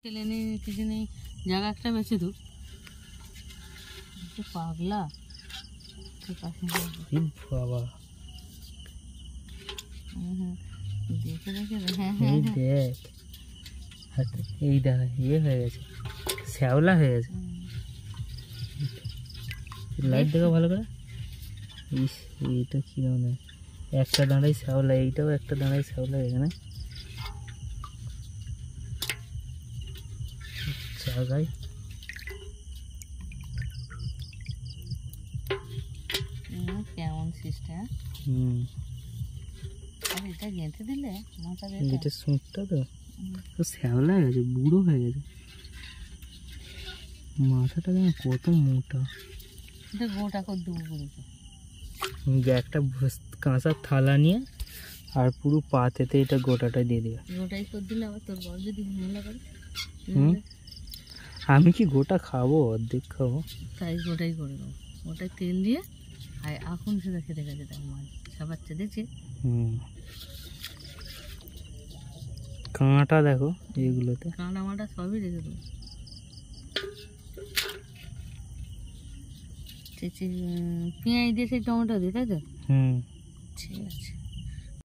ঠেলে নেই কিছু নেই, জায়গা একটা বেছে দূর পাগলা। বাবা দেখে দেখে দেখ, এই দেখ ইয়ে হয়ে গেছে, শ্যাওলা হয়ে গেছে। লাইট দেখো ভালো করে। ইস, এইটা কি মানে একটা দাঁড়াই শ্যাওলা, এইটাও একটা দাঁড়াই শ্যাওলা এখানে জায়গায়। কেমন সিস্টেম। এটা গেঁথে দিলে মাথা, এটা সুঁটটা তো শ্যাওলা হয়ে গেছে, বুড়ো হয়ে গেছে। মাথাটা যেন কত মোটা। এটা গোটা করে দেবো বুড়িকে। একটা কাঁচা থালা নিয়ে আর পুরো পাতেতে এটা গোটাটা দিয়ে দিবে। গোটাই করে দিলে আবার তোর বল যদি ঝামেলা করে। আমি কি গোটা খাবো? অর্ধেক খাবো। তাই গোটাই করে দেবো। গোটাই তেল দিয়ে আর এখন সেটা খেতে গেছে তার মাছ সাবাচ্ছে দেখছি। কাঁটা দেখো এইগুলোতে, কাঁটা মাটা সবই রেখে দেবো। পেঁয়াজ দিয়ে সেই টমেটো দিয়ে, তাই তো? হুম, ঠিক আছে।